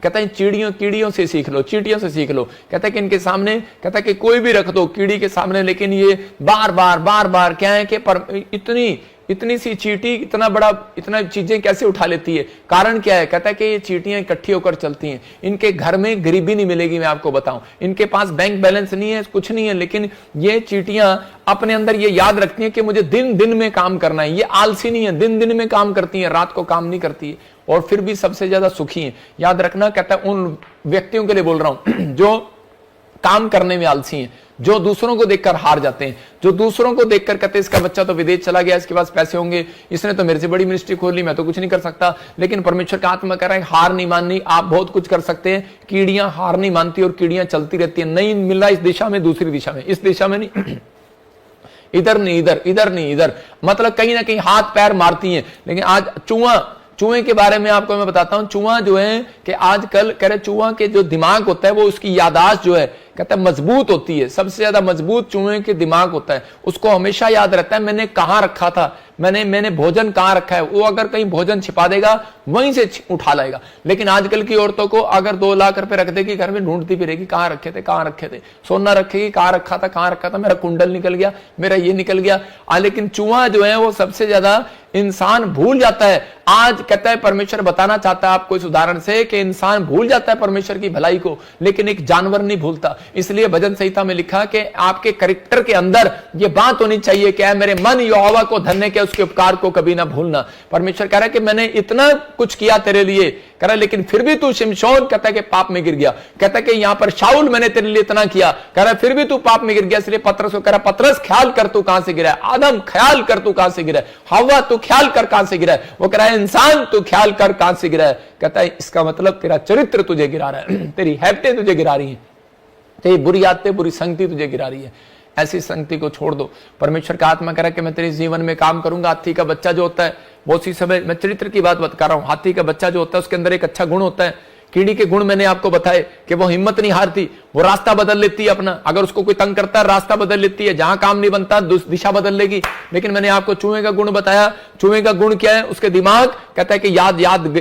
कहता है चिड़ियों कीड़ियों से सीख लो, चींटियों से सीख लो। कहता है कि इनके सामने, कहता है कि कोई भी रख दो कीड़ी के सामने, लेकिन ये बार बार क्या है कि इतनी सी चींटी इतना चीजें कैसे उठा लेती है, कारण क्या है? कहता है कि ये चींटियां इकट्ठी होकर चलती हैं, इनके घर में गरीबी नहीं मिलेगी। मैं आपको बताऊं, इनके पास बैंक बैलेंस नहीं है, कुछ नहीं है, लेकिन ये चींटियां अपने अंदर ये याद रखती हैं कि मुझे दिन दिन में काम करना है। ये आलसी नहीं है, दिन दिन में काम करती है, रात को काम नहीं करती है, और फिर भी सबसे ज्यादा सुखी है। याद रखना, कहता है उन व्यक्तियों के लिए बोल रहा हूं जो काम करने में आलसी हैं, जो दूसरों को देखकर हार जाते हैं, जो दूसरों को देखकर कहते हैं इसका बच्चा तो विदेश चला गया, इसके पास पैसे होंगे, इसने तो मेरे से बड़ी मिनिस्ट्री खोल ली, मैं तो कुछ नहीं कर सकता। लेकिन परमेश्वर का आत्मा कह रहा है हार नहीं माननी, आप बहुत कुछ कर सकते हैं। कीड़ियां हार नहीं मानती और कीड़ियां चलती रहती है। नहीं मिल रहा इस दिशा में, दूसरी दिशा में, इस दिशा में नहीं, इधर नहीं इधर, इधर नहीं इधर, मतलब कहीं ना कहीं हाथ पैर मारती हैं। लेकिन आज चूहे के बारे में आपको मैं बताता हूं। चूहा जो है कि आजकल कह रहे चूहा के जो दिमाग होता है वो उसकी यादाश्त जो है कहता है मजबूत होती है। सबसे ज्यादा मजबूत चूहे के दिमाग होता है, उसको हमेशा याद रहता है मैंने कहां रखा था, मैंने भोजन कहां रखा है। वो अगर कहीं भोजन छिपा देगा वहीं से उठा लाएगा। लेकिन आजकल की औरतों को अगर 2 लाख रुपए रख देगी घर में, ढूंढती फिरेगी कहां रखे थे, कहां रखे थे। सोना रखेगी, कहां रखा था, कहां रखा था, मेरा कुंडल निकल गया, मेरा ये निकल गया। लेकिन चूहा जो है वो सबसे ज्यादा इंसान भूल जाता है। आज कहता है परमेश्वर बताना चाहता है आपको इस उदाहरण से कि इंसान भूल जाता है परमेश्वर की भलाई को, लेकिन एक जानवर नहीं भूलता। इसलिए भजन संहिता में लिखा कि आपके कैरेक्टर के अंदर ये बात होनी चाहिए कि मेरे मन यहोवा को धन्य के उसके उपकार को कभी ना भूलना। परमेश्वर कह रहा है कि मैंने इतना कुछ किया तेरे लिए, कह रहा है लेकिन फिर भी तू शिमशोन कहता है कि पाप में गिर गया। कहता है कि यहां पर शाऊल मैंने तेरे लिए इतना किया, कह रहा है फिर भी तू पाप में गिर गया। इसलिए पतरस को कह रहा है पतरस ख्याल कर तू कहां से गिरा है, आदम ख्याल कर तू कहां से गिरा है, हव्वा तू ख्याल कर कहां से गिरा है। वो कह रहा है इंसान तू ख्याल कर कहां से गिरा है। कहता है इसका मतलब तेरा चरित्र तुझे गिरा रहा है, तेरी हैबिटें तुझे गिरा रही हैं, तेरी बुरी आदतें बुरी संगति तुझे गिरा रही है। ऐसी संगति को छोड़ दो। परमेश्वर का आत्मा कह रहा है कि मैं तेरे जीवन में काम करूंगा। हाथी का बच्चा जो होता है, बहुत सी समय मैं चरित्र की बात कर रहा हूं। हाथी का बच्चा जो होता है उसके अंदर एक अच्छा गुण होता है। कीड़ी के गुण मैंने आपको बताए कि वो हिम्मत नहीं हारती, वो रास्ता बदल लेती है अपना। अगर उसको कोई तंग करता है रास्ता बदल लेती है, जहां काम नहीं बनता दिशा बदल लेगी। लेकिन मैंने आपको चूहे का गुण बताया। चूहे का गुण क्या है? उसके दिमाग कहता है कि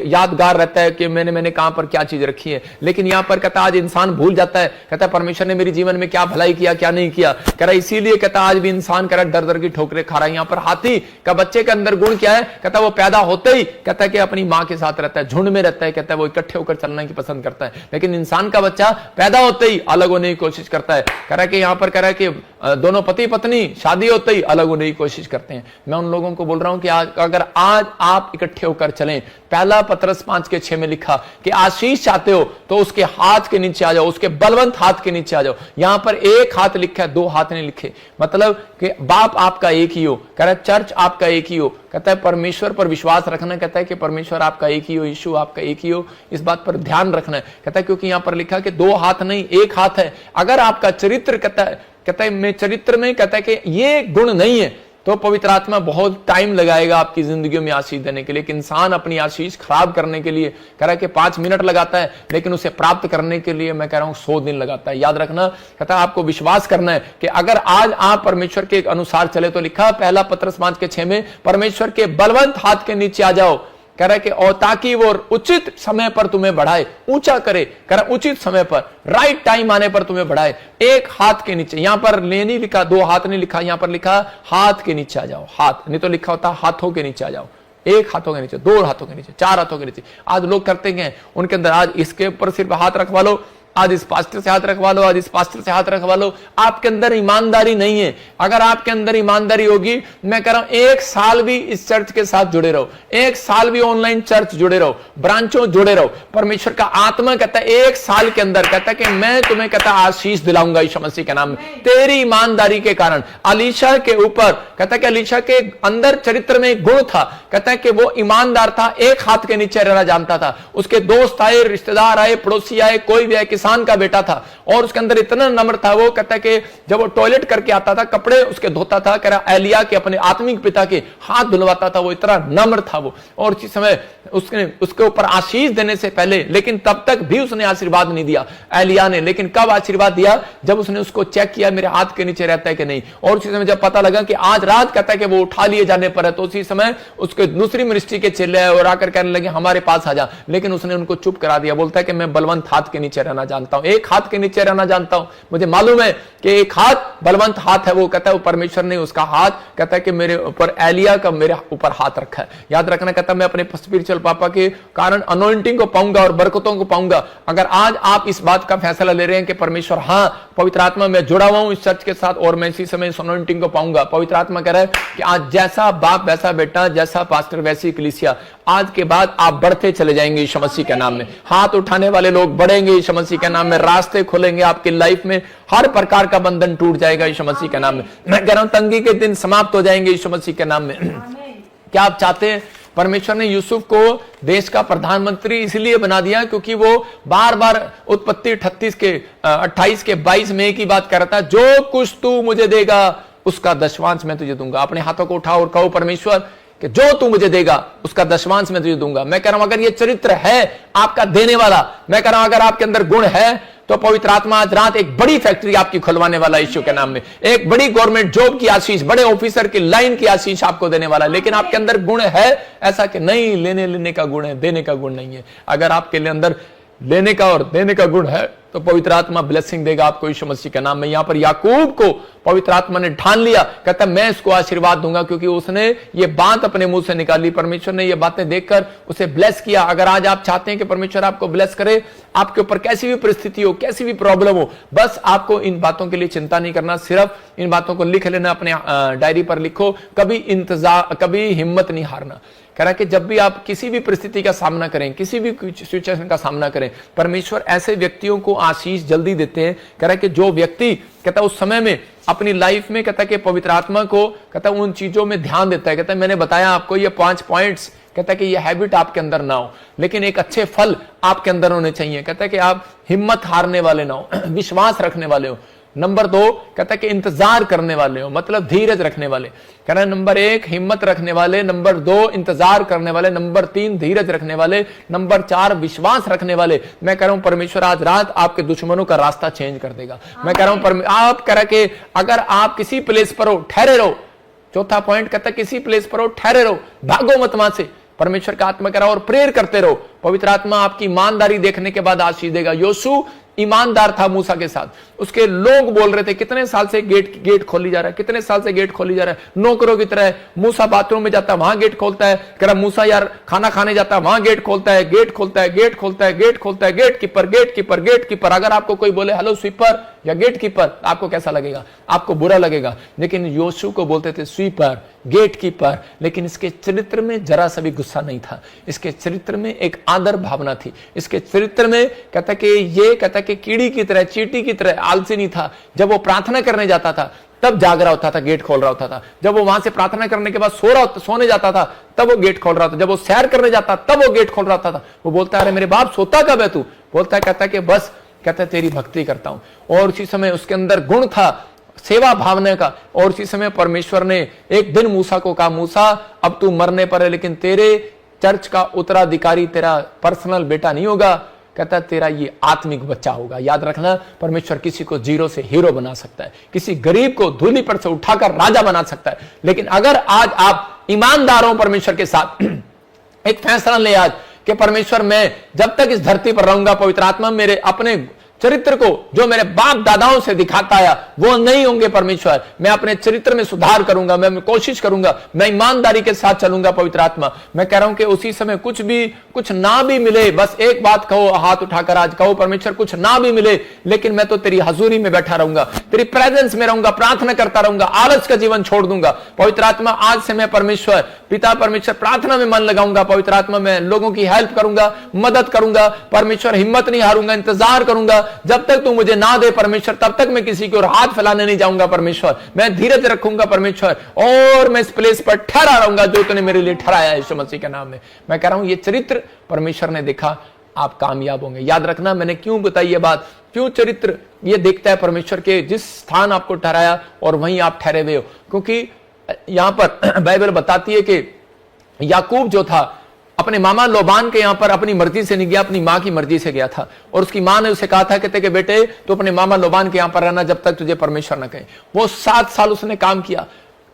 यादगार रहता है कि मैंने कहां पर क्या चीज रखी है। लेकिन यहां पर कहता है आज इंसान भूल जाता है, कहता है परमेश्वर ने मेरे जीवन में क्या भलाई किया क्या नहीं किया। कह रहा है इसीलिए कहता है आज भी इंसान कह रहा है डर डर की ठोकरें खा रहा है। यहां पर हाथी का बच्चे के अंदर गुण क्या है? कहता है वो पैदा होते ही कहता है कि अपनी मां के साथ रहता है, झुंड में रहता है, कहता है वो इकट्ठे होकर चलना की पसंद करता है। लेकिन इंसान का बच्चा पैदा होते ही अलग होने की कोशिश करता है। कह रहा है कि यहां पर कह रहा है कि दोनों पति पत्नी शादी होते ही अलग होने की कोशिश करते हैं। मैं उन लोगों को बोल रहा हूं कि अगर आज आप इकट्ठे होकर चलें, पहला पतरस 5:6 में लिखा कि आशीष चाहते हो तो उसके हाथ के नीचे आ जाओ, उसके बलवंत हाथ के नीचे आ जाओ। यहां पर एक हाथ लिखा है, 2 हाथ नहीं लिखे। मतलब कि बाप आपका एक ही हो, कह रहा है चर्च आपका एक ही हो, कहता है परमेश्वर पर विश्वास रखना, कहता है कि परमेश्वर आपका एक ही हो, यीशु आपका एक ही हो, इस बात पर ध्यान रखना है। कहता है क्योंकि यहां पर लिखा कि 2 हाथ नहीं 1 हाथ है। अगर आपका चरित्र कहता है मैं चरित्र में कहता है कि ये गुण नहीं है तो पवित्र आत्मा बहुत टाइम लगाएगा आपकी जिंदगी में आशीष देने के लिए। एक इंसान अपनी आशीष खराब करने के लिए कह रहा है कि 5 मिनट लगाता है, लेकिन उसे प्राप्त करने के लिए मैं कह रहा हूं 100 दिन लगाता है। याद रखना, कहता है आपको विश्वास करना है कि अगर आज आप परमेश्वर के अनुसार चले तो लिखा पहला पतरस 5:6 में परमेश्वर के बलवंत हाथ के नीचे आ जाओ। कह रहा है कि और ताकि वो उचित समय पर तुम्हें बढ़ाए, ऊंचा करे। कह रहा उचित समय पर, राइट टाइम आने पर तुम्हें बढ़ाए। 1 हाथ के नीचे, यहां पर ले नहीं लिखा, 2 हाथ नहीं लिखा, यहां पर लिखा हाथ के नीचे आ जाओ। हाथ नहीं तो लिखा होता हाथों के नीचे आ जाओ। 1 हाथों के नीचे, 2 हाथों के नीचे, 4 हाथों के नीचे। आज लोग करते हैं उनके अंदर, आज इसके ऊपर सिर्फ हाथ रखवा लो, आज इस पास्टर से हाथ रखवा लो, आज इस पास्टर से हाथ रखवा लो। आपके अंदर ईमानदारी नहीं है। अगर आपके अंदर ईमानदारी होगी, मैं कह रहा हूं 1 साल भी इस चर्च के साथ जुड़े रहो, 1 साल भी ऑनलाइन चर्च जुड़े रहो, ब्रांचों जुड़े रहो। परमेश्वर का आत्मा कहता है 1 साल के अंदर कहता है कि मैं तुम्हें कहता आशीष दिलाऊंगा यीशु मसीह के नाम में, तेरी ईमानदारी के कारण। अलीशा के ऊपर कहता है कि अलीशा के अंदर चरित्र में एक गुण था, कहता है कि वो ईमानदार था, 1 हाथ के नीचे रहना जानता था। उसके दोस्त आए, रिश्तेदार आए, पड़ोसी आए, कोई भी आए, किसान का बेटा था और उसके अंदर इतना नम्र था, वो कहता है कि जब वो टॉयलेट करके आता था, कपड़े उसके धोता था, कह रहा एलिया के अपने आत्मिक पिता के हाथ धुलवाता था, वो इतना नम्र था वो। और उसी समय उसके ऊपर आशीष देने से पहले, लेकिन तब तक भी उसने आशीर्वाद नहीं दिया एलिया ने। लेकिन कब आशीर्वाद दिया? जब उसने उसको चेक किया मेरे हाथ के नीचे रहता है कि नहीं। और उसी समय जब पता लगा कि आज रात कहता है कि वो उठा लिए जाने पर है, तो उसी समय उसके दूसरी मिनिस्ट्री के चेले आए और आकर कहने लगे हमारे पास आ जा। लेकिन उसने उनको चुप करा दिया। बोलता है कि मैं बलवंत हाथ के नीचे रहना जानता हूं, एक हाथ के नीचे रहना जानता हूं। मुझे मालूम है कि एक हाथ बलवंत हाथ है। वो कहता है वो परमेश्वर ने उसका हाथ, कहता है कि मेरे ऊपर एलिया का मेरे ऊपर हाथ रखा है। याद रखना, कहता है मैं अपने स्पिरिचुअल पापा के कारण अनॉइंटिंग को पाऊंगा और बरकतों को पाऊंगा। अगर आज आप इस बात का फैसला ले रहे हैं कि परमेश्वर, हाँ पवित्र आत्मा मैं जुड़ा हुआ हूं इस चर्च के साथ और मैं इसी समय इस अनॉइंटिंग को पाऊंगा। पवित्र आत्मा कह रहा है कि आज जैसा बाप वैसा बेटा, जैसा पास्टर वैसी कलीसिया, आज के बाद आप बढ़ते चले जाएंगे यीशु मसीह के नाम में। हाथ उठाने वाले लोग बढ़ेंगे यीशु मसीह के नाम में, रास्ते खुलेंगे आपकी लाइफ में, हर प्रकार का बंधन टूट जाएगा यीशु मसीह के नाम में। मैं कह रहा हूं तंगी के दिन समाप्त हो जाएंगे यीशु मसीह के नाम में। क्या आप चाहते हैं? परमेश्वर ने यूसुफ को देश का प्रधानमंत्री इसलिए बना दिया क्योंकि वो बार बार उत्पत्ति 28 के 22 में एक ही बात कर रहा था, जो कुछ तू मुझे देगा उसका दशमांश मैं तुझे दूंगा। अपने हाथों को उठाओ और कहो परमेश्वर कि जो तू मुझे देगा उसका दशमांश मैं तुझे दूंगा। मैं कह रहा हूं अगर ये चरित्र है आपका देने वाला, मैं कह रहा हूं अगर आपके अंदर गुण है तो पवित्र आत्मा आज रात एक बड़ी फैक्ट्री आपकी खुलवाने वाला यीशु के नाम में, एक बड़ी गवर्नमेंट जॉब की आशीष, बड़े ऑफिसर की लाइन की आशीष आपको देने वाला। लेकिन आपके अंदर गुण है ऐसा कि नहीं लेने का गुण है, देने का गुण नहीं है। अगर आपके अंदर लेने का और देने का गुण है तो पवित्र आत्मा ब्लेसिंग देगा आपको यीशु मसीह के नाम में। यहां पर याकूब को पवित्र आत्मा ने ठान लिया, कहता मैं इसको आशीर्वाद दूंगा क्योंकि उसने ये बात अपने मुंह से निकाली। परमेश्वर ने ये बातें देखकर उसे ब्लेस किया। अगर आज आप चाहते हैं कि परमेश्वर आपको ब्लेस करे, आपके ऊपर कैसी भी परिस्थिति हो, कैसी भी प्रॉब्लम हो, बस आपको इन बातों के लिए चिंता नहीं करना, सिर्फ इन बातों को लिख लेना, अपने डायरी पर लिखो, कभी हिम्मत नहीं हारना। कह रहा कि जब भी आप किसी भी परिस्थिति का सामना करें, किसी भी सिचुएशन का सामना करें, परमेश्वर ऐसे व्यक्तियों को आशीष जल्दी देते हैं। कह रहा कि जो व्यक्ति कहता उस समय में अपनी लाइफ में कहता कि पवित्र आत्मा को कहता उन चीजों में ध्यान देता है। कहता मैंने बताया आपको ये 5 पॉइंट्स, कहता है कि ये हैबिट आपके अंदर ना हो, लेकिन एक अच्छे फल आपके अंदर होने चाहिए। कहता है कि आप हिम्मत हारने वाले ना हो, विश्वास रखने वाले हो। नंबर 2 कहता है कि इंतजार करने वाले हो, मतलब धीरज रखने वाले। कह रहा है नंबर 1 हिम्मत रखने वाले, नंबर 2 इंतजार करने वाले, नंबर 3 धीरज रखने वाले, नंबर 4 विश्वास रखने वाले। मैं कह रहा हूं परमेश्वर आज रात आपके दुश्मनों का रास्ता चेंज कर देगा। मैं कह रहा हूं आप कह रहा कि अगर आप किसी प्लेस पर हो ठहरे रहो। चौथा पॉइंट कहता है किसी प्लेस पर हो ठहरे रहो, भागो मत वहां से। परमेश्वर का आत्मा कह रहा और प्रेयर करते रहो। पवित्र आत्मा आपकी ईमानदारी देखने के बाद आशीष देगा। योशू ईमानदार था मूसा के साथ। उसके लोग बोल रहे थे कितने साल से गेट खोली जा रहा है, कितने साल से गेट खोली जा रहा है, नौकरों की तरह। मूसा बाथरूम में जाता है वहां गेट खोलता है, कह रहा मूसा यार खाना खाने जाता है वहां गेट खोलता है, गेट खोलता है, गेट खोलता है, गेट खोलता है, gate keeper, gate keeper, gate keeper. अगर आपको कोई बोले हेलो स्वीपर या गेट कीपर, आपको कैसा लगेगा? आपको बुरा लगेगा। लेकिन योशू को बोलते थे स्वीपर, गेट कीपर। लेकिन इसके चरित्र में जरा सा भी गुस्सा नहीं था, इसके चरित्र में एक आदर भावना थी। इसके चरित्र में कहता कि ये कहता कि कीड़ी की तरह, चींटी की तरह आलसी नहीं था। जब वो प्रार्थना करने जाता था तब जाग रहा होता था, गेट खोल रहा होता था। जब वो वहां से प्रार्थना करने के बाद सोने जाता था तब वो गेट खोल रहा था। जब वो सैर करने जाता तब वो गेट खोल रहा था। वो बोलता अरे मेरे बाप सोता कब है तू? बोलता कहता कि बस कहता तेरी भक्ति करता हूं। और उसी समय उसके अंदर गुण था सेवा भावना का। और उसी समय परमेश्वर ने एक दिन मूसा को कहा मूसा अब तू मरने पर है, लेकिन तेरे चर्च का उत्तराधिकारी तेरा पर्सनल बेटा नहीं होगा, कहता तेरा ये आत्मिक बच्चा होगा। याद रखना परमेश्वर किसी को जीरो से हीरो बना सकता है, किसी गरीब को धूली पर से उठाकर राजा बना सकता है। लेकिन अगर आज आप ईमानदार हो परमेश्वर के साथ, एक फैसला ले आज कि परमेश्वर मैं जब तक इस धरती पर रहूंगा, पवित्र आत्मा मेरे अपने चरित्र को जो मेरे बाप दादाओं से दिखाता आया वो नहीं होंगे। परमेश्वर मैं अपने चरित्र में सुधार करूंगा, मैं कोशिश करूंगा, मैं ईमानदारी के साथ चलूंगा। पवित्र आत्मा मैं कह रहा हूं कि उसी समय कुछ ना भी मिले, बस एक बात कहो, हाथ उठाकर आज कहो परमेश्वर कुछ ना भी मिले लेकिन मैं तो तेरी हजूरी में बैठा रहूंगा, तेरी प्रेजेंस में रहूंगा, प्रार्थना करता रहूंगा, आलस का जीवन छोड़ दूंगा। पवित्र आत्मा आज से मैं परमेश्वर पिता परमेश्वर प्रार्थना में मन लगाऊंगा। पवित्र आत्मा मैं लोगों की हेल्प करूंगा, मदद करूंगा। परमेश्वर हिम्मत नहीं हारूंगा, इंतजार करूंगा जब तक तू मुझे ना दे परमेश्वर, तब तक मैं किसी को हाथ फैलाने नहीं जाऊंगा। परमेश्वर मैं धीरज रखूंगा परमेश्वर, और मैं इस प्लेस पर ठहरा रहूंगा जो तूने मेरे लिए ठहराया है यीशु मसीह के नाम में। मैं कह रहा हूं ये चरित्र परमेश्वर ने देखा। आप कामयाब होंगे। याद रखना, मैंने क्यों बताई ये बात, क्यों चरित्र ये देखता है परमेश्वर के जिस स्थान आपको ठहराया और वहीं आप ठहरे हुए हो। क्योंकि यहां पर बाइबल बताती है कि याकूब जो था अपने मामा लोबान के यहां पर अपनी मर्जी से नहीं गया, अपनी मां की मर्जी से गया था। और उसकी मां ने उसे कहा था, कहते कि बेटे तो अपने मामा लोबान के यहां पर रहना जब तक तुझे परमेश्वर न कहे। वो 7 साल उसने काम किया,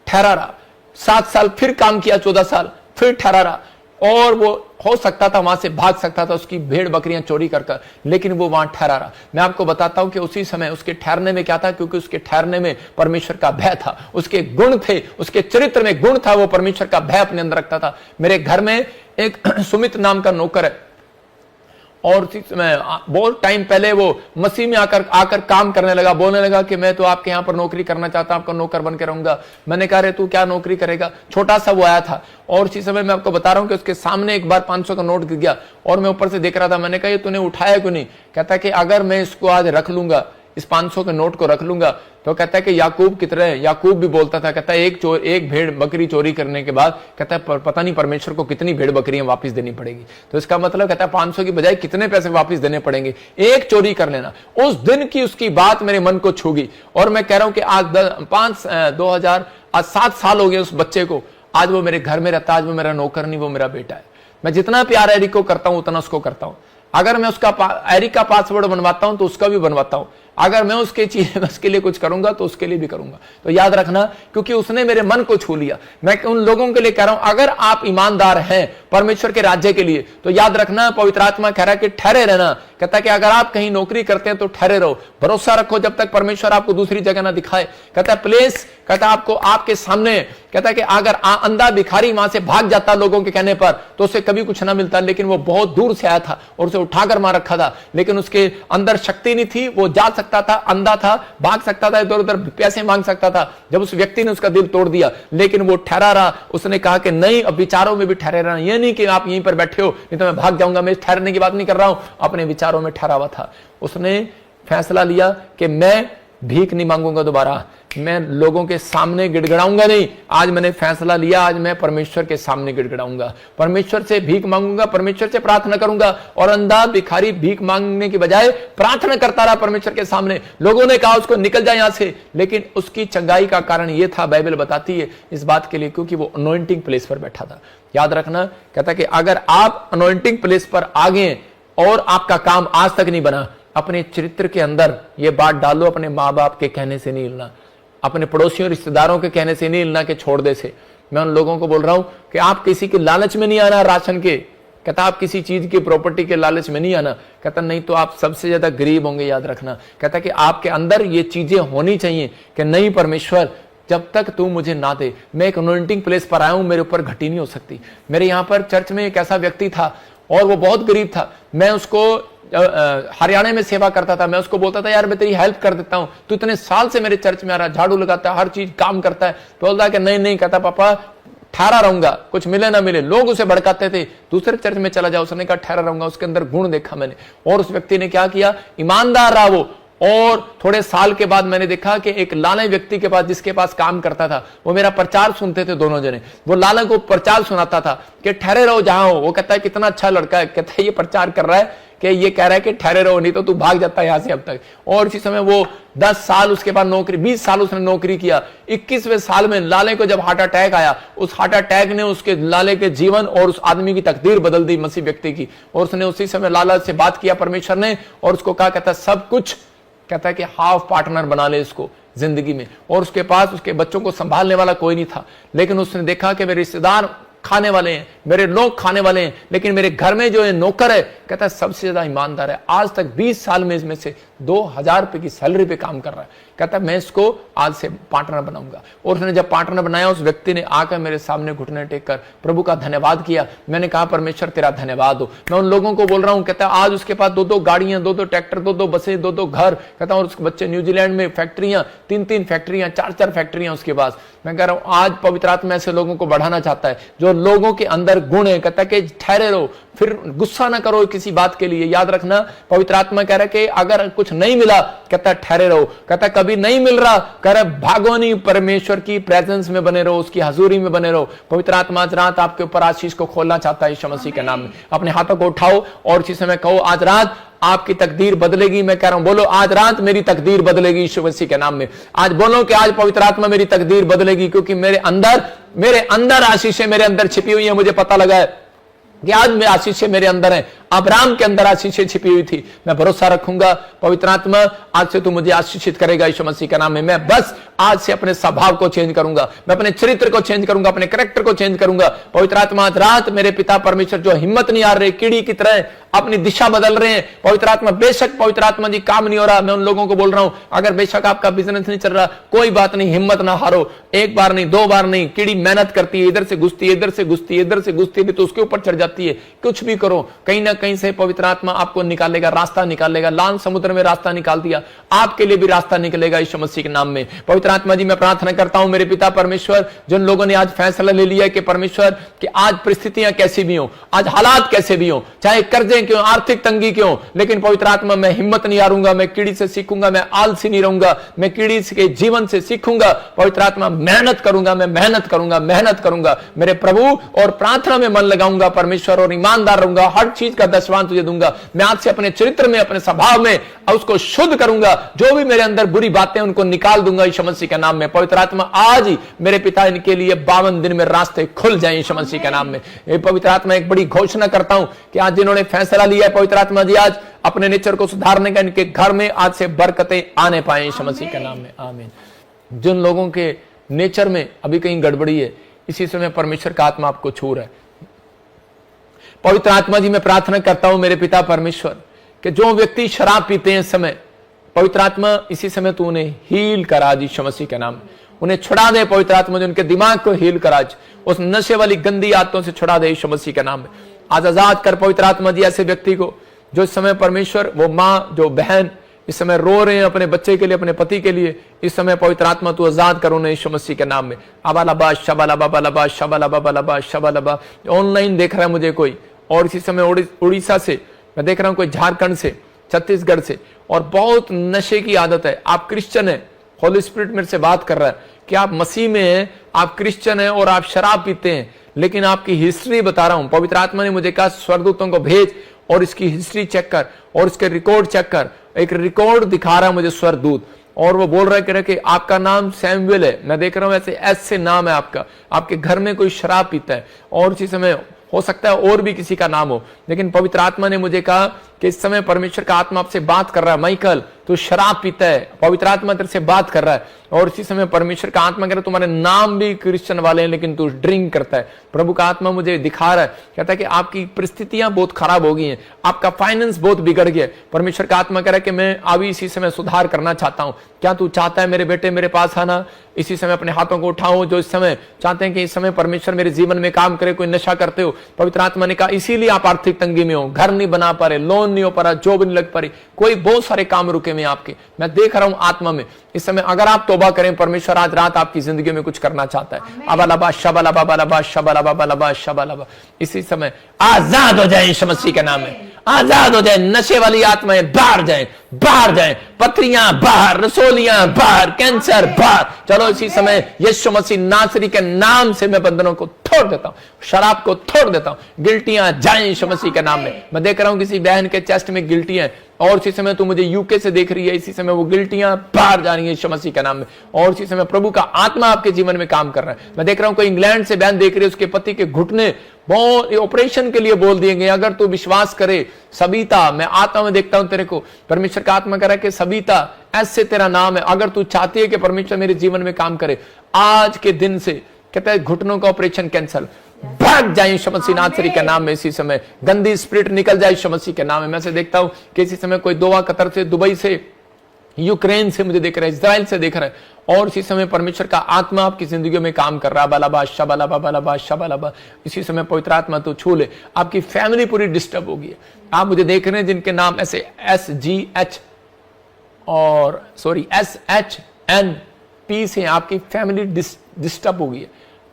ठहरा रहा, 7 साल फिर काम किया, 14 साल फिर ठहरा रहा। और वो हो सकता था वहां से भाग सकता था, उसकी भेड़ बकरियां चोरी कर, लेकिन वो वहां ठहरा रहा। मैं आपको बताता हूं कि उसी समय उसके ठहरने में क्या था, क्योंकि उसके ठहरने में परमेश्वर का भय था, उसके गुण थे, उसके चरित्र में गुण था, वो परमेश्वर का भय अपने अंदर रखता था। मेरे घर में एक सुमित नाम का नौकर है, और बहुत टाइम पहले वो मसीह में आकर काम करने लगा, बोलने लगा कि मैं तो आपके यहां पर नौकरी करना चाहता हूं, आपका नौकर बन के रहूंगा। मैंने कहा, रे तू क्या नौकरी करेगा? छोटा सा वो आया था, और उसी समय मैं आपको बता रहा हूं कि उसके सामने एक बार 500 का नोट गिर गया, और मैं ऊपर से देख रहा था। मैंने कहा, ये तूने उठाया क्यों नहीं? कहता कि अगर मैं इसको आज रख लूंगा, इस 500 के नोट को रख लूंगा, तो कहता है कि याकूब कितने हैं? याकूब भी बोलता था, कहता है एक भेड़ बकरी चोरी करने के बाद कहता है पता नहीं परमेश्वर को कितनी भेड़ बकरियां वापस देनी पड़ेगी। तो इसका मतलब कहता है 500 की बजाय कितने पैसे वापस देने पड़ेंगे, एक चोरी कर लेना। उस दिन की उसकी बात मेरे मन को छू गई, और मैं कह रहा हूं कि आज 7 साल हो गए उस बच्चे को। आज वो मेरे घर में रहता है, आज वो मेरा नौकर नहीं, वो मेरा बेटा है। मैं जितना प्यार एरिक को करता हूं उतना उसको करता हूं। अगर मैं उसका एरिक का पासवर्ड बनवाता हूं तो उसका भी बनवाता हूं। अगर मैं उसके लिए कुछ करूंगा तो उसके लिए भी करूंगा। तो याद रखना, क्योंकि उसने मेरे मन को छू लिया। मैं उन लोगों के लिए कह रहा हूं, अगर आप ईमानदार हैं परमेश्वर के राज्य के लिए, तो याद रखना, पवित्र आत्मा कह रहा है कि ठहरे रहना। कहता है कि अगर आप कहीं नौकरी करते हैं तो ठहरे रहो, भरोसा रखो जब तक परमेश्वर आपको दूसरी जगह ना दिखाए। कहता है प्लेस, कहता है आपको आपके सामने, कहता है कि अगर अंधा भिखारी वहां से भाग जाता लोगों के कहने पर तो उसे कभी कुछ ना मिलता, लेकिन वो बहुत दूर से आया था और उसे उठाकर मार रखा था, लेकिन उसके अंदर शक्ति नहीं थी, वो जा सकता था, अंधा था, भाग सकता था, इधर उधर पैसे मांग सकता था। जब उस व्यक्ति ने उसका दिल तोड़ दिया, लेकिन वो ठहरा रहा। उसने कहा कि नहीं, अब विचारों में भी ठहरे रहना, ये नहीं कि आप यहीं पर बैठे हो नहीं तो मैं भाग जाऊंगा। मैं ठहरने की बात नहीं कर रहा हूं, अपने विचारों में ठहरा हुआ था। उसने फैसला लिया कि मैं भीख नहीं मांगूंगा दोबारा, मैं लोगों के सामने गिड़गिड़ाऊंगा नहीं। आज मैंने फैसला लिया, आज मैं परमेश्वर के सामने गिड़गिड़ाऊंगा, परमेश्वर से भीख मांगूंगा, परमेश्वर से प्रार्थना करूंगा। और अंधा भिखारी भीख मांगने की बजाय प्रार्थना करता रहा परमेश्वर के सामने। लोगों ने कहा उसको निकल जाए यहां से, लेकिन उसकी चंगाई का कारण यह था, बाइबल बताती है इस बात के लिए, क्योंकि वो अनॉइंटिंग प्लेस पर बैठा था। याद रखना, कहता कि अगर आप अनॉइंटिंग प्लेस पर आ गए और आपका काम आज तक नहीं बना, अपने चरित्र के अंदर ये बात डालो, अपने माँ बाप के कहने से नहीं हिलना, अपने पड़ोसियों रिश्तेदारों के कहने से नहीं हिलना कि छोड़ दे से। मैं उन लोगों को बोल रहा हूं कि आप किसी के लालच में नहीं आना, राशन के, कहता आप किसी चीज की प्रॉपर्टी के लालच में नहीं आना। कहता नहीं तो आप सबसे ज्यादा गरीब होंगे। याद रखना, कहता कि आपके अंदर ये चीजें होनी चाहिए कि नहीं परमेश्वर, जब तक तू मुझे ना दे, मैं एक अनॉइंटिंग प्लेस पर आया हूं, मेरे ऊपर घटी नहीं हो सकती। मेरे यहां पर चर्च में एक ऐसा व्यक्ति था और वो बहुत गरीब था। मैं उसको हरियाणा में सेवा करता था, मैं उसको बोलता था यार मैं तेरी हेल्प कर देता हूं, तू इतने साल से मेरे चर्च में आ रहा है, झाड़ू लगाता है, हर चीज काम करता है। तो बोलता कि नहीं, कहता पापा ठहरा रहूंगा, कुछ मिले ना मिले। लोग उसे भड़काते थे, दूसरे चर्च में चला जाओ। उसने कहा ठहरा रहूंगा। उसके अंदर गुण देखा मैंने, और उस व्यक्ति ने क्या किया, ईमानदार रहा वो। और थोड़े साल के बाद मैंने देखा कि एक लाला व्यक्ति के पास, जिसके पास काम करता था, वो मेरा प्रचार सुनते थे दोनों जने। वो लाला को प्रचार सुनाता था कि ठहरे रहो जहां हो। वो कहता है कितना अच्छा लड़का है, कहता है ये प्रचार कर रहा है कि ये कह रहा है कि ठहरे रहो नहीं तो तू भाग जाता है यहां से अब तक। और इसी समय वो 10 साल उसके बाद नौकरी, 20 साल उसने नौकरी किया। 21वें साल में लाले को जब हार्ट अटैक आया, उस हार्ट अटैक ने उसके लाले के जीवन और उस आदमी की तकदीर बदल दी, मसीह व्यक्ति की। और उसने उसी समय लाला से बात किया परमेश्वर ने, और उसको कहा, कहता सब कुछ, कहता है कि हाफ पार्टनर बना ले इसको जिंदगी में। और उसके पास उसके बच्चों को संभालने वाला कोई नहीं था, लेकिन उसने देखा कि मेरे रिश्तेदार खाने वाले हैं, मेरे लोग खाने वाले हैं, लेकिन मेरे घर में जो है नौकर है, कहता है सबसे ज्यादा ईमानदार है। आज तक 20 साल में इसमें से 2000 रुपए की सैलरी पे काम कर रहा है। कहता है मैं इसको आज से पार्टनर बनाऊंगा। और उसने जब पार्टनर बनाया, उस व्यक्ति ने आकर मेरे सामने घुटने टेक कर प्रभु का धन्यवाद किया। मैंने कहा परमेश्वर तेरा धन्यवाद हो। मैं उन लोगों को बोल रहा हूं, कहता है आज उसके पास 2-2 गाड़ियां, 2-2 ट्रैक्टर, 2-2 बसें, 2-2 घर। कहता हूं उसके बच्चे न्यूजीलैंड में फैक्ट्रियां, 3-3 फैक्ट्रियां, 4-4 फैक्ट्रियां उसके पास। मैं कह रहा हूं आज पवित्र आत्मा ऐसे लोगों को बढ़ाना चाहता है जो लोगों के अंदर गुण है, कहता है कि ठहरे रहो, फिर गुस्सा ना करो किसी बात के लिए। याद रखना, पवित्र आत्मा कह रहा है कि अगर कुछ नहीं मिला, कहता है ठहरे रहो, कहता है कभी नहीं मिल रहा, कह रहा है भागो नहीं, परमेश्वर की प्रेजेंस में बने रहो, उसकी हजूरी में बने रहो। पवित्र आत्मा आज रात आपके ऊपर आशीष को खोलना चाहता है यीशु मसीह के नाम में। अपने हाथों को उठाओ और इसी समय कहो, आज रात आपकी तकदीर बदलेगी। मैं कह रहा हूं, बोलो आज रात मेरी तकदीर बदलेगी यीशु मसीह के नाम में। आज बोलो कि आज पवित्र आत्मा मेरी तकदीर बदलेगी, क्योंकि मेरे अंदर आशीषें मेरे अंदर छिपी हुई है। मुझे पता लगा है कि आज में आशीषें मेरे अंदर हैं, अब्राहम के अंदर आशीषें छिपी हुई थी। मैं भरोसा रखूंगा, पवित्र आत्मा आज से तू मुझे आशीषित करेगा यीशु मसीह के नाम में। मैं बस आज से अपने स्वभाव को चेंज करूंगा, मैं अपने चरित्र को चेंज करूंगा, अपने कैरेक्टर को चेंज करूंगा। पवित्र आत्मा आज रात मेरे पिता परमेश्वर जो हिम्मत नहीं हार रहे, कीड़ी की तरह अपनी दिशा बदल रहे हैं, पवित्र आत्मा बेशक पवित्र आत्मा जी काम नहीं हो रहा, मैं उन लोगों को बोल रहा हूं, अगर बेशक आपका बिजनेस नहीं चल रहा, कोई बात नहीं, हिम्मत ना हारो। एक बार नहीं, दो बार नहीं, कीड़ी मेहनत करती है, इधर से घुसती है, इधर से घुसती है, इधर से घुसती है, तो उसके ऊपर चढ़ जाती है। कुछ भी करो, कहीं ना कहीं से पवित्र आत्मा आपको निकालेगा, रास्ता निकालेगा। लाल समुद्र में रास्ता निकाल दिया, आपके लिए भी रास्ता निकलेगा यीशु मसीह के नाम में। पवित्र आत्मा जी मैं प्रार्थना करता हूं मेरे पिता परमेश्वर, जिन लोगों ने आज फैसला ले लिया कि परमेश्वर कि आज परिस्थितियां कैसी भी हो, आज हालात कैसे भी हो, चाहे कर्जे क्यों, आर्थिक तंगी क्यों, लेकिन पवित्र आत्मा मैं हिम्मत नहीं हारूंगा, मैं कीड़ी से सीखूंगा, मैं आलसी नहीं रहूंगा, मैं कीड़ी के जीवन से सीखूंगा। पवित्र आत्मा मेहनत करूंगा, मैं मेहनत करूंगा, मेहनत करूंगा मेरे प्रभु, और प्रार्थना में मन लगाऊंगा परमेश्वर, और ईमानदार रहूंगा, हर चीज का दशवान तुझे दूंगा। मैं आज से अपने चरित्र में, अपने स्वभाव में उसको शुद्ध करूंगा, जो भी मेरे अंदर बुरी बातें उनको निकाल दूंगा यीशु मसीह के नाम में। पवित्र आत्मा आज ही मेरे पिता इनके लिए 52 दिन में रास्ते खुल जाए यीशु मसीह के नाम में। पवित्र आत्मा एक बड़ी घोषणा करता हूं कि आज जिन्होंने फैसला लिया है पवित्र आत्मा जी आज अपने नेचर को सुधारने का, इनके घर में आज से बरकतें आने पाए यीशु मसीह के नाम में, आमीन। जिन लोगों के नेचर में अभी कहीं गड़बड़ी है, इसी समय परमेश्वर का आत्मा आपको छू रहा है। पवित्र आत्मा जी मैं प्रार्थना करता हूं मेरे पिता परमेश्वर कि जो व्यक्ति शराब पीते हैं इस समय, पवित्र आत्मा इसी समय तू उन्हें हील करा यीशु मसीह के नाम में, उन्हें छुड़ा दे पवित्र आत्मा जी, उनके दिमाग को हील करा, उस नशे वाली गंदी आदतों से छुड़ा दे यीशु मसीह के नाम में। आज आजाद कर पवित्र आत्मा जी ऐसे व्यक्ति को जो इस समय परमेश्वर, वो माँ जो बहन इस समय रो रहे हैं अपने बच्चे के लिए, अपने पति के लिए, इस समय पवित्र आत्मा तू आजाद करो उन्हें यीशु मसीह के नाम में। अबालबा शबालबा बलबा शबालबा बलबा शबालबा। ऑनलाइन देख रहा है मुझे कोई, और इसी समय उड़ीसा से मैं देख रहा हूं, कोई झारखंड से, छत्तीसगढ़ से, और बहुत नशे की आदत है। आप क्रिश्चियन है, होली स्पिरिट मेरे से बात कर रहा है कि आप मसीह में हैं, आप क्रिश्चियन हैं और आप शराब पीते हैं, लेकिन आपकी हिस्ट्री बता रहा हूं। पवित्र आत्मा ने मुझे कहा स्वर्गदूतों को भेज और इसकी हिस्ट्री चेक कर और इसके रिकॉर्ड चेक कर। एक रिकॉर्ड दिखा रहा है मुझे स्वर्गदूत, और वो बोल रहा है कि आपका नाम सैमुएल है। मैं देख रहा हूं ऐसे एस से नाम है आपका, आपके घर में कोई शराब पीता है, और इसी समय हो सकता है और भी किसी का नाम हो, लेकिन पवित्र आत्मा ने मुझे कहा कि इस समय परमेश्वर का आत्मा आपसे बात कर रहा है, माइकल तू शराब पीता है, पवित्र आत्मा तेरे से बात कर रहा है। और इसी समय परमेश्वर का आत्मा कह रहा है तुम्हारे नाम भी क्रिश्चियन वाले हैं लेकिन तू ड्रिंक करता है। प्रभु का आत्मा मुझे दिखा रहा है, कहता है कि आपकी परिस्थितियां बहुत खराब हो गई हैं, आपका फाइनेंस बहुत बिगड़ गया। परमेश्वर का आत्मा कह रहा है कि मैं अभी इसी समय सुधार करना चाहता हूं। क्या तू चाहता है मेरे बेटे मेरे पास आना? इसी समय अपने हाथों को उठाओ जो इस समय चाहते हैं कि इस समय परमेश्वर मेरे जीवन में काम करे। कोई नशा करते हो, पवित्र आत्मा ने कहा इसीलिए आप आर्थिक तंगी में हो, घर नहीं बना पा रहे, लोन नहीं हो पा रहा, जॉब नहीं लग पा रही, कोई बहुत सारे काम रुके हुए आपके। मैं देख रहा हूं आत्मा में इस समय, अगर आप तौबा करें परमेश्वर आज रात आपकी जिंदगी में कुछ करना चाहता है। अबालबा शबालबा बलबा शबालबा बलबा शबालबा। इसी समय आजाद हो जाए यीशु मसीह के नाम में, आजाद हो जाए। नशे वाली आत्माएं बाहर जाएं, बाहर जाएं, पथरियां बाहर, रसोलियां बाहर, कैंसर बाहर। चलो इसी समय यीशु मसीह नासरी के नाम से मैं बंधनों को तोड़ देता हूं, शराब को तोड़ देता हूं। गिल्टियां जाएं यीशु मसीह के नाम में। मैं देख रहा हूं किसी बहन के चेस्ट में गिल्टियां, और इसी समय तू मुझे यूके से देख रही है, इसी समय वो गिल्टियां बाहर जा रही है यीशु मसीह के नाम में। और इसी समय प्रभु का आत्मा आपके जीवन में काम कर रहा है। मैं देख रहा हूं कोई इंग्लैंड से बहन देख रही है, उसके पति के घुटने बहुत ऑपरेशन के लिए बोल दिए गए। अगर तू विश्वास करे सबिता, मैं आत्मा में देखता हूं तेरे को, परमेश्वर का आत्मा कह रहा है कि सबिता ऐसे तेरा नाम है। अगर तू चाहती है कि परमेश्वर मेरे जीवन में काम करे, आज के दिन से कहता है घुटनों का ऑपरेशन कैंसल, भाग जाए यीशु मसीह नासरी के नाम में। इसी समय गंदी स्पिरिट निकल जाए यीशु मसीह के नाम में। मैं से देखता हूं कि इसी समय कोई दोहा, कतर से, दुबई से, यूक्रेन से मुझे देख रहा है, इजराइल से देख रहा है, और इसी समय परमेश्वर का आत्मा आपकी जिंदगी में काम कर रहा है। बलबा शबालबा बलबा शबालबा। इसी समय पवित्र आत्मा तो छू ले। आपकी फैमिली पूरी डिस्टर्ब होगी। आप मुझे देख रहे हैं जिनके नाम ऐसे SGH और SHNP से, आपकी फैमिली डिस्टर्ब होगी,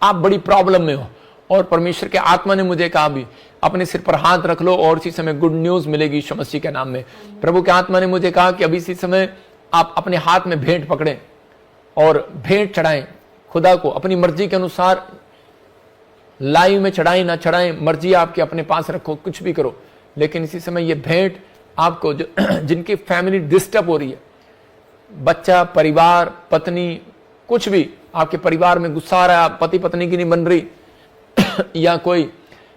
आप बड़ी प्रॉब्लम में हो, और परमेश्वर के आत्मा ने मुझे कहा भी अपने सिर पर हाथ रख लो और इसी समय गुड न्यूज मिलेगी यीशु मसीह के नाम में। प्रभु के आत्मा ने मुझे कहा कि अभी इसी समय आप अपने हाथ में भेंट पकड़ें और भेंट चढ़ाएं खुदा को अपनी मर्जी के अनुसार। लाइव में चढ़ाएं ना चढ़ाएं, मर्जी आपकी अपने पास रखो, कुछ भी करो, लेकिन इसी समय ये भेंट आपको जिनकी फैमिली डिस्टर्ब हो रही है, बच्चा, परिवार, पत्नी, कुछ भी आपके परिवार में गुस्सा आ रहा है, पति पत्नी की नहीं बन रही या कोई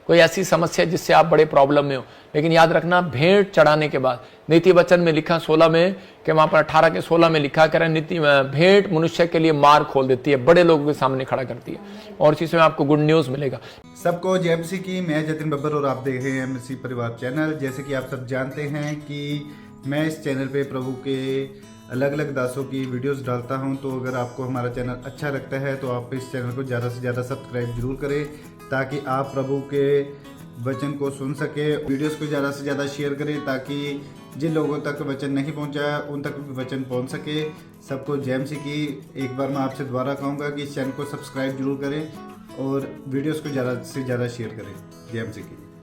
ऐसी समस्या जिससे आप बड़े प्रॉब्लम में हो, लेकिन याद रखना भेंट चढ़ाने के बाद नीति वचन में लिखा 16 में कि वहां पर 18 के 16 में लिखा कर नीति भेंट मनुष्य के लिए मार्ग खोल देती है, बड़े लोगों के सामने खड़ा करती है और इसी में आपको गुड न्यूज मिलेगा। सबको जय मसीह की। मैं जतिन बब्बर और आप देख रहे हैं मसीह परिवार चैनल। जैसे कि आप सब जानते हैं कि मैं इस चैनल पे प्रभु के अलग अलग दासों की वीडियोस डालता हूं, तो अगर आपको हमारा चैनल अच्छा लगता है तो आप इस चैनल को ज़्यादा से ज़्यादा सब्सक्राइब जरूर करें ताकि आप प्रभु के वचन को सुन सके। वीडियोस को ज़्यादा से ज़्यादा शेयर करें ताकि जिन लोगों तक वचन नहीं पहुंचा उन तक भी वचन पहुंच सके। सबको जय मसीह की। एक बार मैं आपसे दोबारा कहूँगा कि इस चैनल को सब्सक्राइब जरूर करें और वीडियोस को ज़्यादा से ज़्यादा शेयर करें। जय मसीह की।